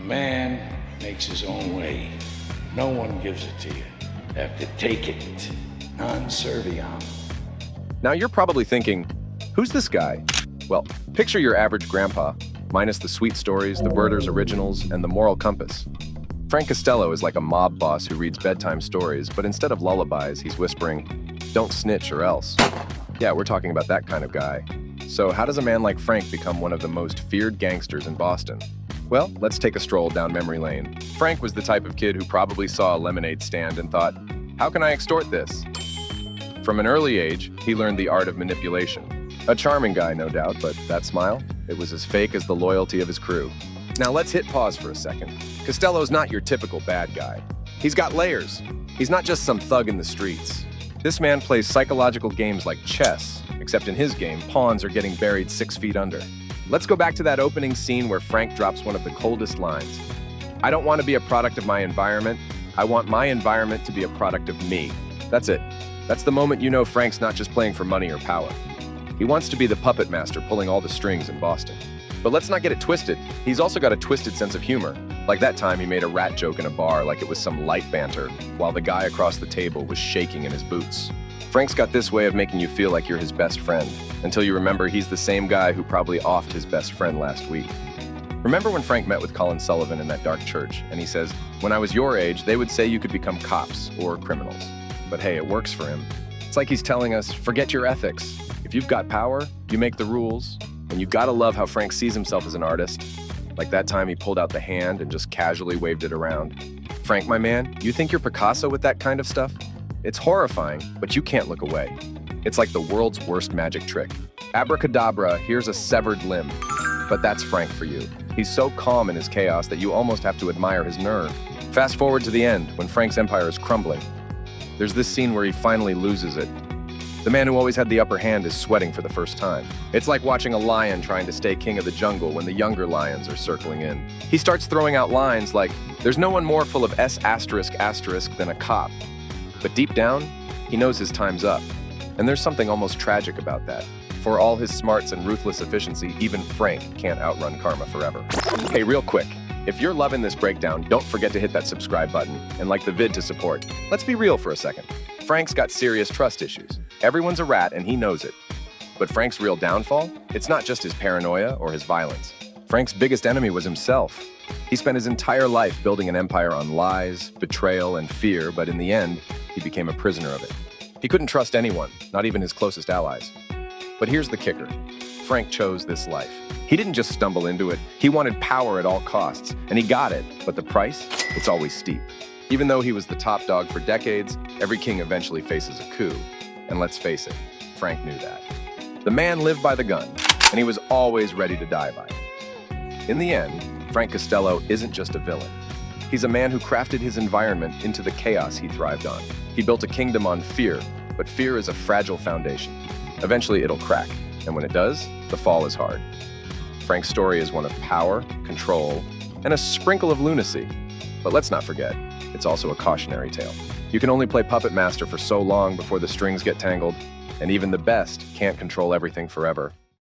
Man makes his own way. No one gives it to you. Have to take it. Non serviam. Now you're probably thinking, who's this guy? Well, picture your average grandpa, minus the sweet stories, the Werther's originals, and the moral compass. Frank Costello is like a mob boss who reads bedtime stories, but instead of lullabies, he's whispering, "Don't snitch or else." Yeah, we're talking about that kind of guy. So how does a man like Frank become one of the most feared gangsters in Boston? Well, let's take a stroll down memory lane. Frank was the type of kid who probably saw a lemonade stand and thought, how can I extort this? From an early age, he learned the art of manipulation. A charming guy, no doubt, but that smile, it was as fake as the loyalty of his crew. Now let's hit pause for a second. Costello's not your typical bad guy. He's got layers. He's not just some thug in the streets. This man plays psychological games like chess, except in his game, pawns are getting buried 6 feet under. Let's go back to that opening scene where Frank drops one of the coldest lines. I don't want to be a product of my environment. I want my environment to be a product of me. That's it. That's the moment you know Frank's not just playing for money or power. He wants to be the puppet master pulling all the strings in Boston. But let's not get it twisted. He's also got a twisted sense of humor. Like that time he made a rat joke in a bar like it was some light banter, while the guy across the table was shaking in his boots. Frank's got this way of making you feel like you're his best friend, until you remember he's the same guy who probably offed his best friend last week. Remember when Frank met with Colin Sullivan in that dark church, and he says, when I was your age, they would say you could become cops or criminals. But hey, it works for him. It's like he's telling us, forget your ethics. If you've got power, you make the rules, and you gotta love how Frank sees himself as an artist. Like that time he pulled out the hand and just casually waved it around. Frank, my man, you think you're Picasso with that kind of stuff? It's horrifying, but you can't look away. It's like the world's worst magic trick. Abracadabra, here's a severed limb. But that's Frank for you. He's so calm in his chaos that you almost have to admire his nerve. Fast forward to the end, when Frank's empire is crumbling. There's this scene where he finally loses it. The man who always had the upper hand is sweating for the first time. It's like watching a lion trying to stay king of the jungle when the younger lions are circling in. He starts throwing out lines like, there's no one more full of S** than a cop. But deep down, he knows his time's up. And there's something almost tragic about that. For all his smarts and ruthless efficiency, even Frank can't outrun karma forever. Hey, real quick, if you're loving this breakdown, don't forget to hit that subscribe button and like the vid to support. Let's be real for a second. Frank's got serious trust issues. Everyone's a rat and he knows it. But Frank's real downfall? It's not just his paranoia or his violence. Frank's biggest enemy was himself. He spent his entire life building an empire on lies, betrayal, and fear, but in the end, he became a prisoner of it. He couldn't trust anyone, not even his closest allies. But here's the kicker. Frank chose this life. He didn't just stumble into it. He wanted power at all costs, and he got it. But the price? It's always steep. Even though he was the top dog for decades, every king eventually faces a coup. And let's face it, Frank knew that. The man lived by the gun, and he was always ready to die by it. In the end, Frank Costello isn't just a villain. He's a man who crafted his environment into the chaos he thrived on. He built a kingdom on fear, but fear is a fragile foundation. Eventually it'll crack, and when it does, the fall is hard. Frank's story is one of power, control, and a sprinkle of lunacy. But let's not forget, it's also a cautionary tale. You can only play puppet master for so long before the strings get tangled, and even the best can't control everything forever.